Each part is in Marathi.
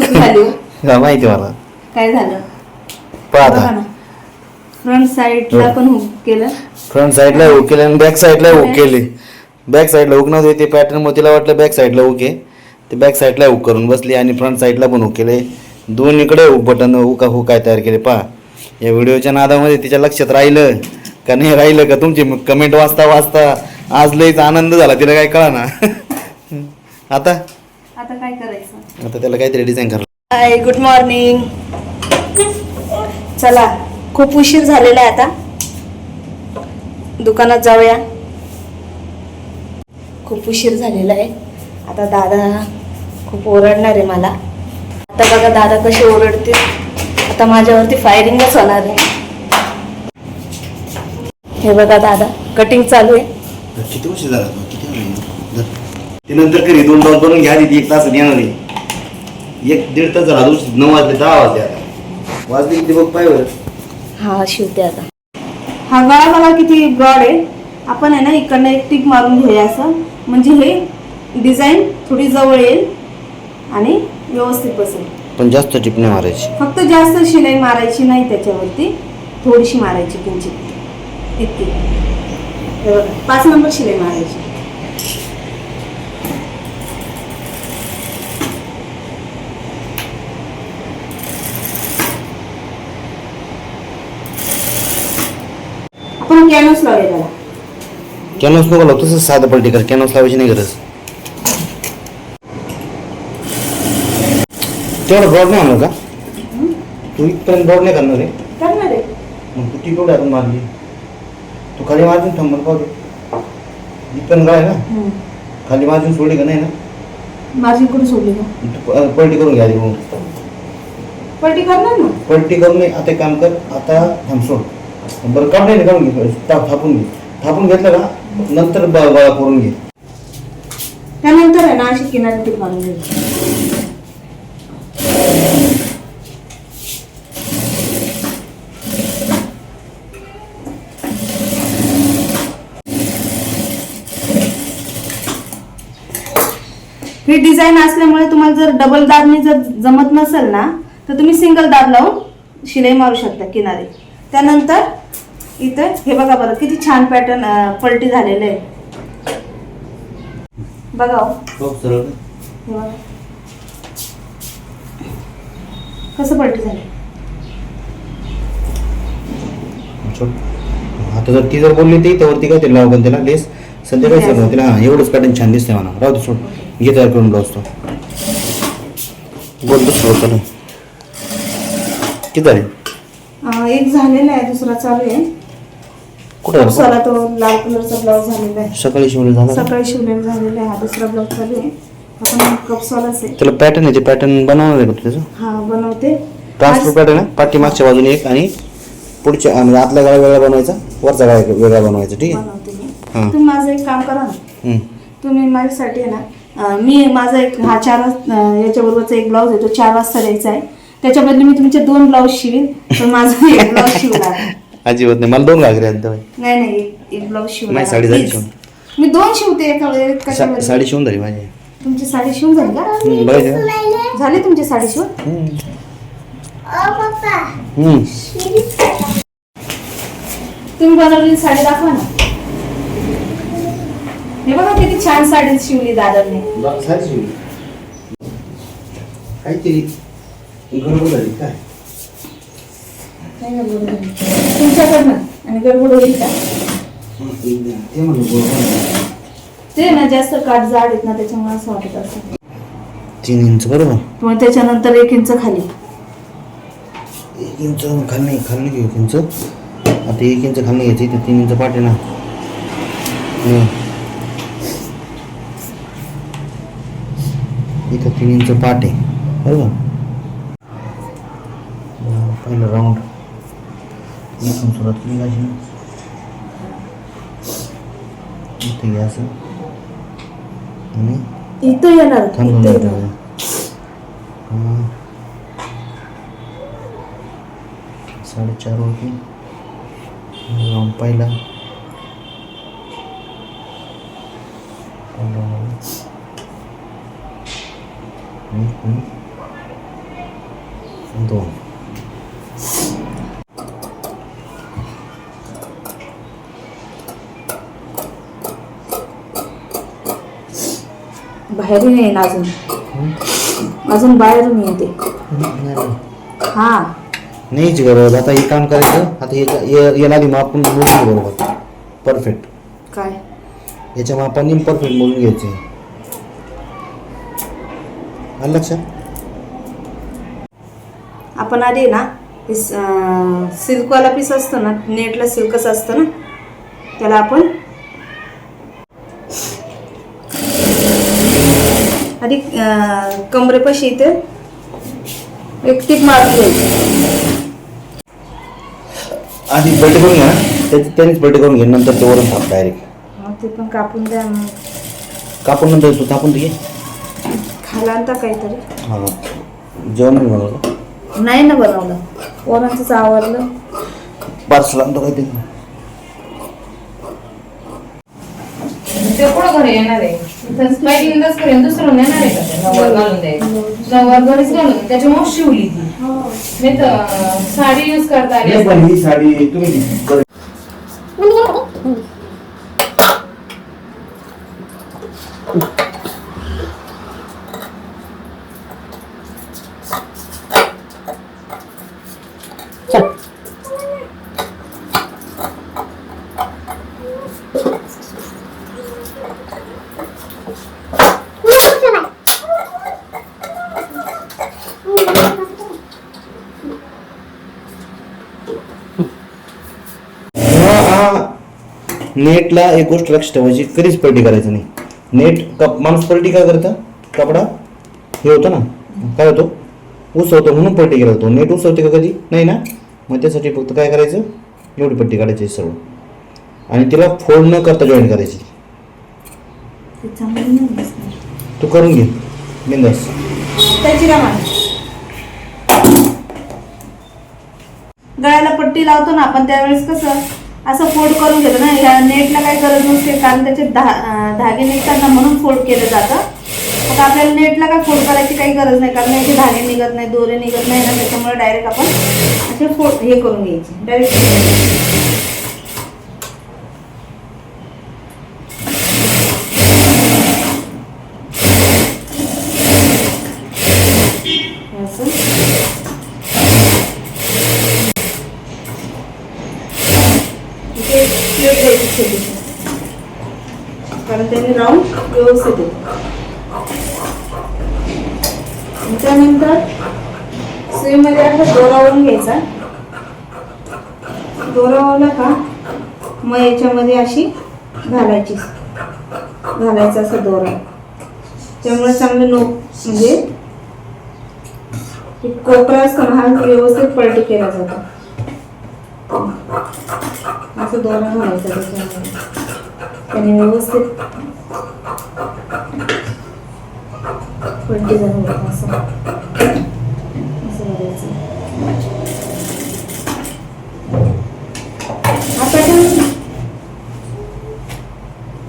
चूक झाली हो. माहिती मला. काय झालं पाहता बघा ना, फ्रंट साईडला पण हुक केलं, फ्रंट साईडला हुक केले आणि बॅक साईडला हुक केले. बॅक साईडला हुक नव्हते ते पॅटर्न मग तिला वाटलं बॅक साईडला हुक आहे, ते बॅक साईडला हुक करून बसली आणि फ्रंट साईडला पण हुक केले. दोन्हीकडे हुक बटन हुक काय तयार केले पहा. या व्हिडिओच्या नादामध्ये तिच्या लक्षात राहिलं का नाही राहिलं का तुमची कमेंट वाचता वाचता आज लईच आनंद झाला, तिला काय कळा ना. आता आता काय करायचं. आता त्याला काहीतरी डिझाईन करा. हाय, गुड मॉर्निंग. चला, खूप उशीर झालेला आहे, आता दुकानात जाऊया. खूप उशीर झालेला आहे. आता दादा खूप ओरडणार आहे मला. आता बघा दादा कसे ओरडतील. आता माझ्यावरती फायरिंगच होणार आहे. हे बघा दादा कटिंग चालू आहे. किती उशीर झाला तो? किती ते नंतर करी 2 तास बनवून घ्या. आधी 1 तास येणार नाही. 1-1.5 तास झाला. 9 वाजले 10 वाजले. आता वाजले किती बघ पायवर. हा शिवते आता. हा गळा बघा किती ब्रॉड आहे. आपण आहे ना इकडनं एक टिप मारून घेऊया असं, म्हणजे हे डिझाईन थोडी जवळ येईल आणि व्यवस्थित बसेल. पण जास्त टिप नाही मारायची. फक्त जास्त शिलाई मारायची नाही, त्याच्यावरती थोडीशी मारायची किंचित इतकी. हे बघा 5 नंबर शिलाई मारायची. आपण कॅनव्हास लावूया त्याला. कॅनव्हास नको लावू, तसंच साधं पलटी कर. कॅनव्हास लावायची नाही गरज. तेवढं ब्रॉड नाही आणलं का तू? इथपर्यंत ब्रॉड नाही करणार आहे. करणार आहे मग तू टिकवड आपण मारली, तू खाली मार्जिन थांबल पाहू. इथपर्यंत गळा आहे ना, खाली मार्जिन सोडली का नाही ना? माझी कुठे सोडली का? पलटी करून घ्या आधी. पलटी करणार ना. पलटी करून नाही. आता एक काम कर, आता थांब सोड. बरं काम नाही काढून घे, थापून घे. थापून घेतलं का नंतर गोळा करून घे. त्यानंतर आहे ना अशी किनारी टिप मारून घ्यायची. ही डिझाईन असल्यामुळे तुम्हाला जर डबल दाबनी जर जमत नसेल ना, तर तुम्ही सिंगल दाब लावून शिलाई मारू शकता किनारी. त्यानंतर इथं हे बघा बरं किती छान पॅटर्न पलटी झालेलं आहे. बघा हो सरळ. हे बघा कसं पलटी झालं. आता जर ती जर बोलली ती त्यावरती काय ते लाव पण त्याला लेस सध्या काय सर तिला. हा एवढंच पॅटर्न छान दिसते म्हणा. राहू दे सोड. घे तयार करून ब्लाऊज तो. बोल दुसरं चालू किती झाले? एक झालेला आहे, दुसरा चालू आहे. कुठं चला तो लाल कलरचा ब्लाऊज झालेला आहे. सकाळी शिवले झाला. सकाळी शिवलेला झालेला आहे. हा दुसरा ब्लाऊज चालू आहे. आपण कपसालाच आहे. त्याला पॅटर्न आहे, ते पॅटर्न बनवणार आहे का तू त्याचं? हा बनवते. ट्रान्सफर पॅटर्न आहे. पाठीमागच्या बाजूने एक आणि पुढच्या म्हणजे आतला गळा वेगळा बनवायचा, वरचा गळा वेगळा बनवायचा. ठीक आहे. बनवते मी. हां. तुम्ही माझं एक काम करा ना. तुम्ही माझ्यासाठी आहे ना, मी माझा एक हा 4 याच्याबरोबरचा एक ब्लाऊज आहे, तो 4 वाजता द्यायचा आहे. त्याच्या बदली मी तुमचे 2 ब्लाऊज शिवीन, तर माझा एक ब्लाऊज शिवला. अजिबात नाही. मला 2 घागरे आणतो. नाही एक ब्लाऊज शिवला. माझी साडी झाली शिवून. मी 2 शिवते एका वेळेत. कशामध्ये? साडी शिवून झाली माझी. तुमची साडी शिवून झाली का? बघायचं झाली तुमची साडी शिवून? तुम्ही बनवलेली साडी दाखवा ना. हे बघा किती छान साडी शिवली दादांनी. काहीतरी गडबड झाली काय? तुमच्याकडनं आणि गडबड होईल का? ते म्हणलं ते ना जास्त काठ जाड आहेत ना, त्याच्यामुळे असं वाटत असं. 3 इंच बरोबर. मग त्याच्यानंतर 1 इंच खाली. 1 इंच खाली घे 1 इंच. आता 1 इंच खाली घ्यायचं. इथे 3 इंच पाठ आहे ना. इथं 3 इंच पाठ आहे बरोबर. पहिलं राऊंड इथून सुरुवात केली पाहिजे. इथे घ्या असं आणि इथं येणार. थांबून इथं जातं. येणार. 4.5 वरती राऊंड पहिला. दोन. बाहेरून येईन अजून बाहेरून येते. हा नाहीच गरज. आता हे काम करायचं. आता याला आधी मापून मोजून बरोबर परफेक्ट. काय याच्या मापाने परफेक्ट मोजून घ्यायचे. आलं लक्षात? आपण आधी ना सिल्कवाला पीस असतो ना, नेटला सिल्कच असतं ना, त्याला आपण आधी कमरेपाशी इथे एक टीप मारून घ्यायची. आधी पलटी करून घ्या. त्यांनीच पलटी करून घे. नंतर ते वरून थाप डायरेक्ट. ते पण कापून द्या मग. कापून नंतर तू थापून दे. खाला आणता काहीतरी. हां जेवण नाही बनवलं. नाही ना बनवलं. पोरांचंच आवडलं. पार्सल आणतो काहीतरी. ते कुठं घरी येणार आहे? पहिल्यांदाच करेन, दुसरं नेणार आहे का ते? नऊवार घालून द्यायचं. नऊवार घरीच घालून त्याच्यामुळे शिवली ती. नाही तर साडी यूज करता आली असती. पण ही साडी तुम्ही नेटला एक गोष्ट लक्ष ठेवायची, कधीच पलटी करायचं नाही. नेट माणूस पलटी काय करतं? कपडा हे होतं ना, काय होतो? उसवतो म्हणून पलटी केला जातो. नेट उसवते का कधी? नाही ना. मग त्यासाठी फक्त काय करायचं, एवढी पट्टी काढायची सर्व आणि तिला फोल्ड न करता जॉईन करायची. तू करून घे बिंदास. गळ्याला पट्टी लावतो ना आपण, त्यावेळेस कसं असं फोल्ड करून घेतो ना. या नेटला काही गरज नसते, कारण त्याचे धागे निघतात ना, म्हणून फोल्ड केलं जातं. आता आपल्याला नेटला काय फोल्ड करायची काही गरज नाही, कारण याचे धागे निघत नाही, दोरे निघत नाही ना, त्याच्यामुळे डायरेक्ट आपण असे फोल्ड हे करून घ्यायचे डायरेक्ट. कारण त्याने राऊंड व्यवस्थित येतो. त्यानंतर सुईमध्ये आपला दोरावरून घ्यायचा. दोरावला का मग याच्यामध्ये अशी घालायचा असा दोरा. त्यामुळे चांगलं म्हणजे कोपरा असतो ना, हा व्यवस्थित पलटी केला जातो. असं दोरा घालायचा त्याच्यामध्ये, त्याने व्यवस्थित पलटी झाली. असं करायचं. आता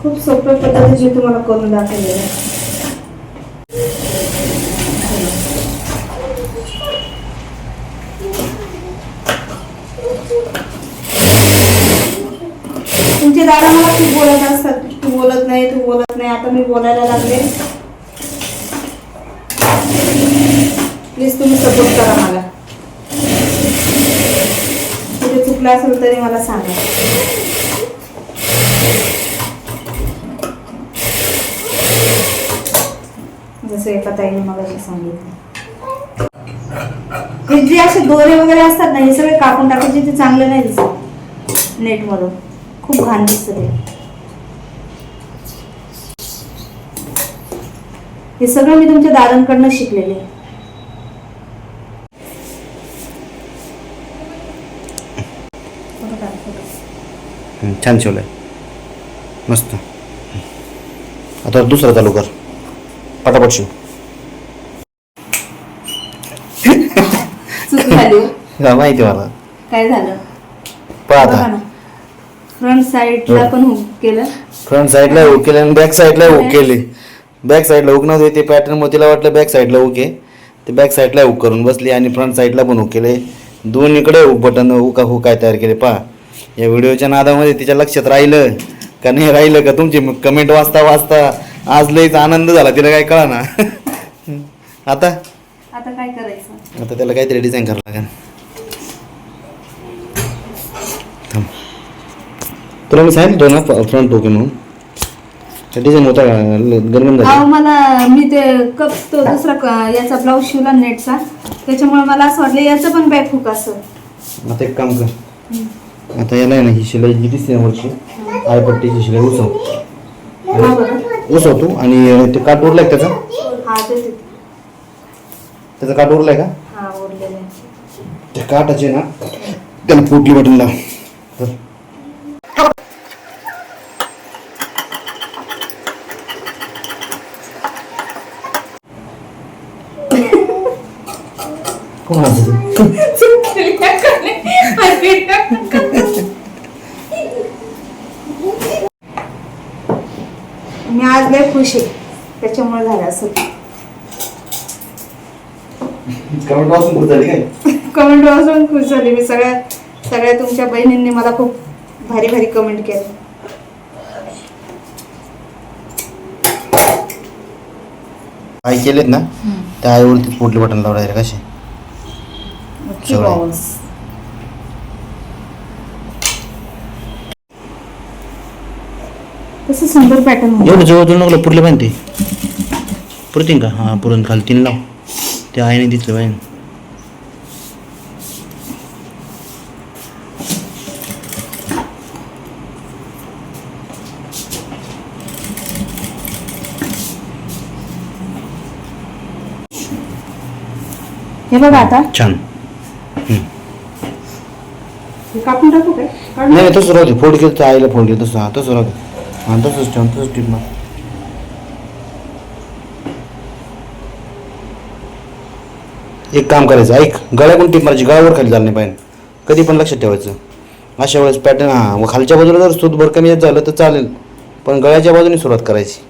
खूप सोप्या पद्धतीने तुम्हाला करून दाखवले. तुमचे दादा मला खूप बोलत असतात, तू बोलत नाही. आता मी बोलायला लागले. प्लीज तुम्ही सपोर्ट करा मला. कुठे चुकलं असेल तरी मला सांगा. जसं एका ताईने मला सांगितलं, हे जे असे दोरे वगैरे असतात ना, हे सगळे कापून टाकायचे. ते चांगलं नाही दिसत नेटमधून, खूप घाण दिसत ते. हे सगळं मी तुमच्या दादांकडनं शिकलेले. छान शिवलंय, मस्त. आता दुसरं चालू कर, पटापट शिव. चूक झाली. माहिती मला काय झालं पाहता. फ्रंट साईडला पण हुक केलं. फ्रंट साईडला हुक केलं आणि बॅक साईडला हुक केली. बॅक साईडला हुक नव्हते ते पॅटर्न मध्ये, तिला वाटलं बॅक साईडला हुक आहे. ते बॅक साईडला हुक करून बसली आणि फ्रंट साईडला पण हुक केले. दोन्हीकडे हुक बटन हुक काय तयार केले पहा. या व्हिडिओच्या नादामध्ये तिच्या लक्षात राहिलं का नाही राहिलं का तुमची कमेंट वाचता वाचता आज लईच आनंद झाला. तिला काय कळा ना. आता आता काय करायचं? आता त्याला काहीतरी डिझाईन करावं लागेल. थांब, तुला मी सांगितलं ना फ्रंट ओके म्हणून त्या डिझाईन होता गरम अहो मला मी ते कप तो दुसरा याचा ब्लाऊज शिवला नेटचा, त्याच्यामुळे मला असं वाटलं याचं पण बॅक हुक असं. आता एक काम कर, आता याला आहे ना ही शिलाई जी दिसते ना वरची आयपट्टीची शिलाई उसव तू आणि ते काट उरलाय त्याचा. हा ते त्याचा काट उरलाय का? हा ओढलेलं आहे. त्या काटाचे ना त्याला पोटली बटन लाव. कोण हसत? मी आज लय खुश आहे त्याच्यामुळे झालं असं. कमेंट वाचून खुश झाली काय? कमेंट वाचून खुश झाली मी. सगळ्या तुमच्या बहिणींनी मला खूप भारी भारी कमेंट केले. आई केलेत ना त्या आईवरती पोटली बटन लावलं आहे कसे. कसं सुंदर पॅटर्न. एवढं जवळ जवळ नको पुरले पाहिजे ते पुरतील का? हां पुरण खाली 3 लाव. ते आईने दिसलं पाहिजे. हे बघा आता छान. हे कापून टाकू काय? काढून नाही तसं राहू दे. फोड केलं तर आईला फोड केलं तसं. हां तसं राहू दे. हां तसंच ठेवून तसंच टीप मार. एक काम करायचं ऐक, गळ्याकडून टीप मारायची. गळ्यावर खाली झालं नाही पाहिजे. कधी पण लक्षात ठेवायचं. अशा वेळेस पॅटर्न हां खालच्या बाजूला जर सूत भर कमी झालं तर चालेल, पण गळ्याच्या बाजूने सुरुवात करायची.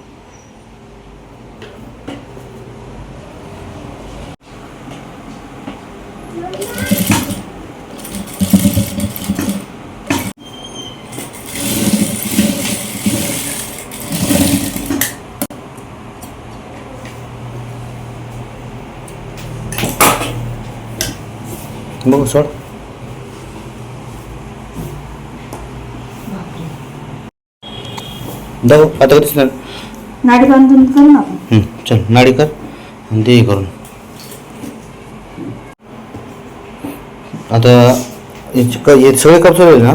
बघू सोड. जाऊ आता कधीच ना नाडी बांधून करू ना आपण. चल नाडी कर आणि ते करून. आता हे सगळे कप होईल ना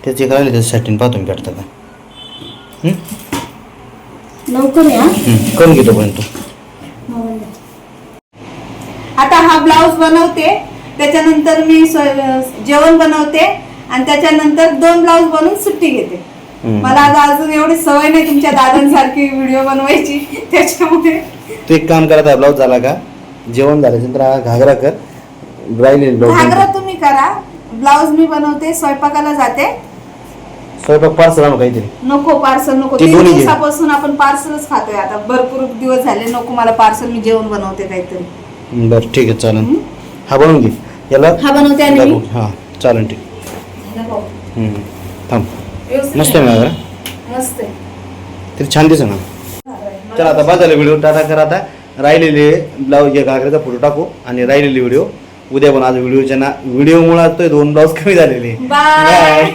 त्याचे करायला त्याचं सॅटिन पाहतो मी भेटतं का. लवकर या. करून घेतो पण तू. आता हा ब्लाऊज बनवते, त्याच्यानंतर मी जेवण बनवते आणि त्याच्यानंतर 2 ब्लाऊज बनवून सुट्टी घेते. मला आता अजून एवढी सवय नाही तुमच्या दादांसारखी व्हिडिओ बनवायची, त्याच्यामुळे. तू एक काम करा, ब्लाऊज झाला का जेवण झाल्यानंतर घागरा कर. घागरा तुम्ही करा, ब्लाऊज मी बनवते, स्वयंपाकाला जाते. स्वयंपाक पार्सल आणू काहीतरी. नको पार्सल नको. 3 दिवसापासून आपण पार्सलच खातोय आता. भरपूर दिवस झाले. नको मला पार्सल, मी जेवण बनवते काहीतरी. बरं ठीक आहे चालेल. हा बनवून घे. याला हा बनवते आणि मी. हां चालेल ठीक. थांब मस्त आहे घागरा. मस्त आहे. तरी छान दिसेल ना. चला आता बस झालं व्हिडिओ. टाटा करा. आता राहिलेले ब्लाऊज या घागऱ्याचा फोटो टाकू आणि राहिलेली व्हिडिओ उद्या पण. आज व्हिडिओमुळे 2 ब्लाऊज कमी झालेले. बाय.